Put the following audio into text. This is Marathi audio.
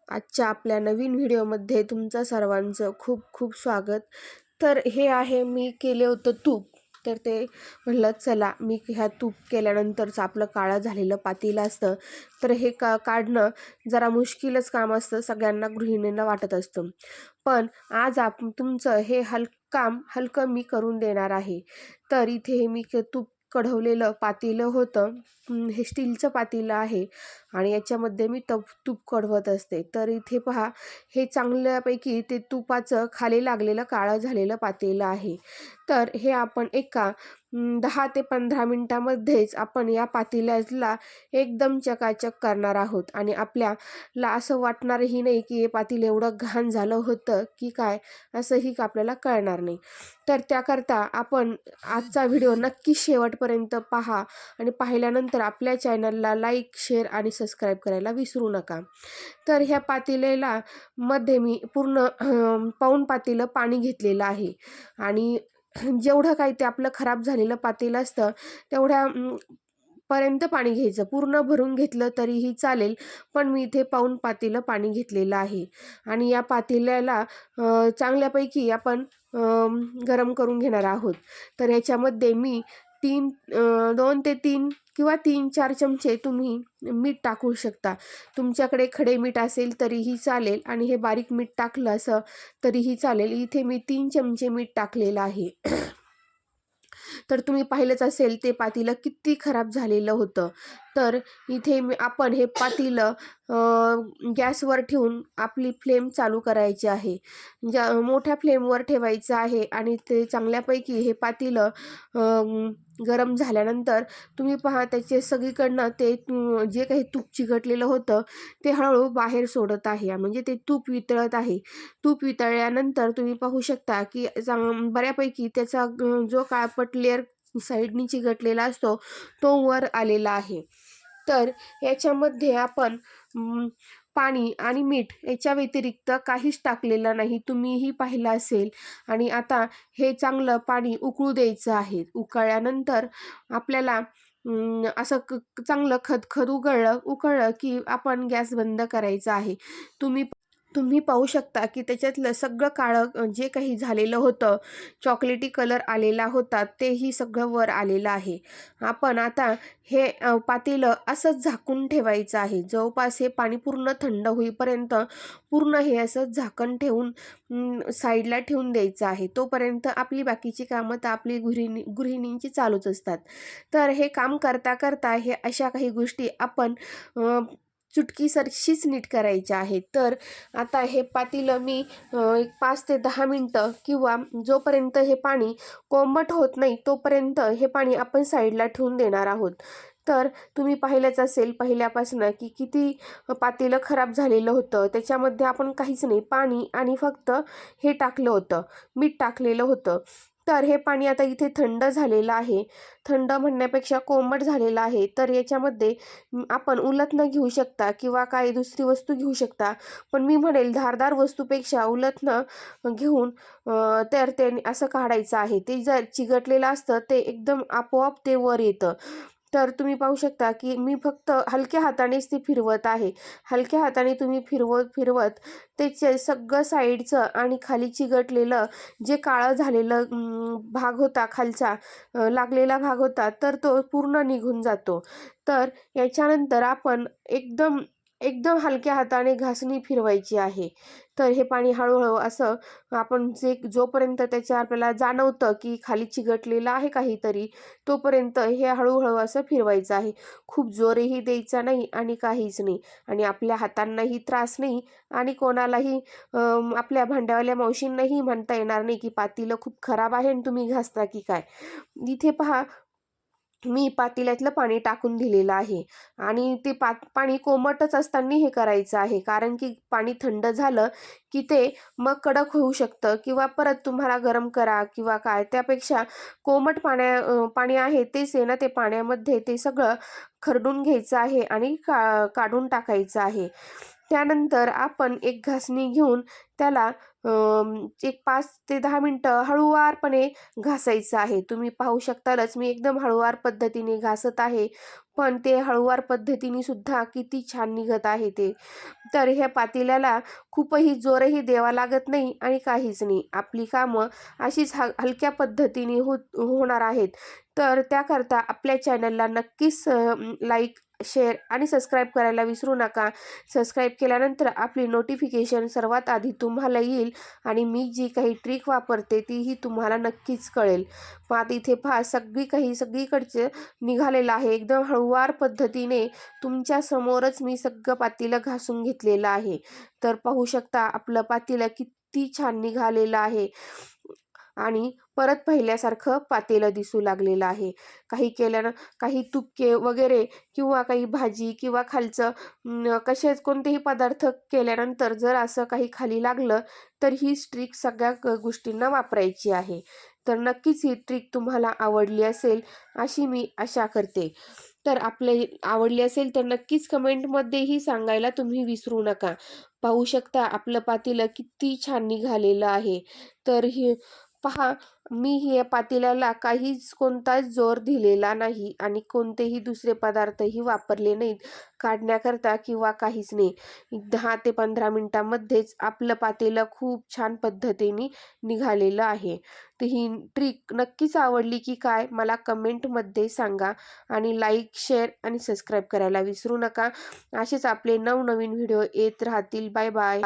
आजच्या आपल्या नवीन व्हिडिओमध्ये तुमचं सर्वांचं खूप खूप स्वागत. तर हे आहे मी केले होतं तूप. तर ते म्हणलं चला मी ह्या तूप केल्यानंतरचं आपलं काळं झालेलं पातेलं असतं तर हे काढणं जरा मुश्किलच काम असतं, सगळ्यांना गृहिणींना वाटत असतं. पण आज तुमचं हे काम हलकं मी करून देणार आहे. तर इथे हे मी तूप कढवलेलं पातेलं होतं. हे स्टीलचं पातेलं आहे आणि याच्यामध्ये मी तूप कढवत असते. तर इथे पहा, हे चांगल्यापैकी ते तुपाचं खाली लागलेलं काळं झालेलं पातेलं आहे. तर हे आपण एका 10 ते 15 मिनिटामध्येच आपण या पातेल्याला एकदम चकाचक करणार आहोत आणि आपल्याला असं वाटणारही नाही की हे पातेलं एवढं घाण झालं होतं की काय, असंही आपल्याला कळणार नाही. तर त्याकरता आपण आजचा व्हिडिओ नक्की शेवटपर्यंत पहा आणि पाहिल्यानंतर आपल्या चॅनलला लाईक, शेअर आणि सबस्क्राईब करायला विसरू नका. तर ह्या पातेल्याला मध्ये मी पूर्ण पाऊण पातेलं पाणी घेतलेलं आहे आणि जेवढं काही ते आपलं खराब झालेलं पातेलं असतं तेवढ्या पर्यंत पाणी घ्यायचं. पूर्ण भरून घेतलं तरीही चालेल, पण मी इथे पाऊण पातेलं पाणी घेतलेलं आहे आणि या पातेल्याला चांगल्यापैकी आपण गरम करून घेणार आहोत. तर याच्यामध्ये मी 2 ते 3 किंवा 3-4 चमचे तुम्ही मीठ टाकू शकता. तुमच्याकडे खडे मीठ असेल तरीही चालेल आणि हे बारीक मीठ टाकलं असं तरीही चालेल. इथे मी 3 चमचे मीठ टाकलेलं आहे. तर तुम्ही पाहिलंच असेल ते पातेलं किती खराब झालेलं होतं. तर इथे आपण हे पातेलं गॅसवर ठेवून आपली फ्लेम चालू करायची आहे. मोठ्या फ्लेमवर ठेवायचं आहे आणि ते चांगल्यापैकी हे पातेलं गरम झाल्यानंतर तुम्ही पहा त्याचे सगळीकडनं ते जे काही तूप चिकटलेलं होतं ते हळूहळू बाहेर सोडत आहे, म्हणजे ते तूप वितळत आहे. तूप वितळल्यानंतर तुम्ही पाहू शकता की बऱ्यापैकी त्याचा जो काळपट लेअर साईडनी चिकटलेला असतो तो वर आलेला आहे. तर याच्यामध्ये आपण पाणी आणि मीठ याच्या व्यतिरिक्त काहीच टाकलेलं नाही, तुम्हीही पाहिलं असेल. आणि आता हे चांगलं पाणी उकळू द्यायचं आहे. उकळल्यानंतर आपल्याला असं चांगलं खदखद उकळलं की आपण गॅस बंद करायचा आहे. तुम्ही पाहू शकता की त्याच्यातलं सगळं काळं जे काही झालेलं होतं, चॉकलेटी कलर आलेला होता, तेही सगळं वर आलेलं आहे. आपण आता हे पातेलं असंच झाकून ठेवायचं आहे. जवळपास हे पाणी पूर्ण थंड होईपर्यंत पूर्ण हे असं झाकण ठेवून साईडला ठेवून द्यायचं आहे. तोपर्यंत आपली बाकीची कामं तर आपली गृहिणींची चालूच असतात. तर हे काम करता करता हे अशा काही गोष्टी आपण चुटकीसरशीच नीट करायच्या आहेत. तर आता हे पातेलं मी एक 5 ते 10 मिनटं किंवा जोपर्यंत हे पाणी कोमट होत नाही तोपर्यंत हे पाणी आपण साईडला ठेवून देणार आहोत. तर तुम्ही पाहिलंच असेल पहिल्यापासून की किती पातेलं खराब झालेलं होतं. त्याच्यामध्ये आपण काहीच नाही, पाणी आणि फक्त हे टाकलं होतं, मीठ टाकलेलं होतं. तर हे पाणी आता इथे थंड झालेलं आहे. थंड म्हणण्यापेक्षा कोमट झालेलं आहे. तर याच्यामध्ये आपण उलथनं घेऊ शकता किंवा काही दुसरी वस्तू घेऊ शकता. पण मी म्हणेल धारदार वस्तूपेक्षा उलथनं घेऊन तर ते असं काढायचं आहे. ते जर चिकटलेलं असतं ते एकदम आपोआप ते वर येतं. तर तुम्ही पाहू शकता की मी फक्त हलक्या हातानेच ते फिरवत आहे. हलक्या हाताने तुम्ही फिरवत त्याचे सगळं साईडचं आणि खाली चिकटलेलं जे काळं झालेलं भाग होता, खालचा लागलेला भाग होता, तर तो पूर्ण निघून जातो. तर याच्यानंतर आपण एकदम एकदम हलक्या हाताने घासणी फिरवायची आहे. तर हे पाणी हळूहळू असं आपण जोपर्यंत त्याच्या आपल्याला जाणवतं की खाली चिकटलेलं आहे काहीतरी, तोपर्यंत हे हळूहळू असं फिरवायचं आहे. खूप जोरही द्यायचा नाही आणि काहीच नाही आणि आपल्या हातांनाही त्रास नाही आणि कोणालाही आपल्या भांड्यावाल्या मावशींनाही म्हणता येणार नाही की पातेलं खूप खराब आहे आणि तुम्ही घासता की काय. इथे पहा, मी पातेल्यातलं पाणी टाकून दिलेलं आहे आणि ते पाणी कोमटच असताना हे करायचं आहे, कारण की पाणी थंड झालं की ते मग कडक होऊ शकतं किंवा परत तुम्हाला गरम करा किंवा काय. त्यापेक्षा कोमट पाणी आहे तेच आहे ना, ते पाण्यामध्ये ते सगळं खरडून घ्यायचं आहे आणि काढून टाकायचं आहे. त्यानंतर आपण एक घासणी घेऊन त्याला एक 5 ते 10 मिनटं हळूवारपणे घासायचं आहे. तुम्ही पाहू शकतालच मी एकदम हळूवार पद्धतीने घासत आहे. पण ते हळूवार पद्धतीने सुद्धा किती छान निघत आहे ते. तर ह्या पातेल्याला खूपही जोरही द्यावा लागत नाही आणि काहीच नाही. आपली कामं अशीच हलक्या पद्धतीने होणार आहेत. तर त्याकरता आपल्या चॅनलला नक्कीच लाईक, शेअर आणि सबस्क्राईब करायला विसरू नका. सबस्क्राईब केल्यानंतर आपली नोटिफिकेशन सर्वात आधी तुम्हाला येईल आणि मी जी काही ट्रिक वापरते तीही तुम्हाला नक्कीच कळेल. मग आता इथे पहा सगळीकडचे निघालेलं आहे. एकदम हळूवार पद्धतीने तुमच्या समोरच मी सगळं पातेलं घासून घेतलेलं आहे. तर पाहू शकता आपलं पातेलं किती छान निघालेलं आहे आणि परत पहिल्यासारखं पातेलं दिसू लागलेलं आहे. काही तुपके वगैरे किंवा काही भाजी किंवा खालचं कोणतेही पदार्थ केल्यानंतर जर असं काही खाली लागलं तर ही ट्रिक सगळ्या गोष्टींना वापरायची आहे. तर नक्कीच ही ट्रिक तुम्हाला आवडली असेल अशी मी आशा करते. तर आपले आवडली असेल तर नक्कीच कमेंटमध्येही सांगायला तुम्ही विसरू नका. पाहू शकता आपलं पातेलं किती छान निघालेलं आहे. तर हे पहा, मी हे पातेल्याला कोणताच जोर दिलेला नाही आणि कोणतेही दुसरे पदार्थही वापरले नाहीत काढण्याकरता किंवा काहीच नाही. 10 ते 15 मिनिटांमध्येच आपलं पातेलं खूप छान पद्धतीने निघालेलं आहे. तर ही ट्रिक नक्कीच आवडली की काय मला कमेंटमध्ये सांगा आणि लाईक, शेअर आणि सबस्क्राईब करायला विसरू नका. असेच आपले नवनवीन व्हिडिओ येत राहतील. Bye bye.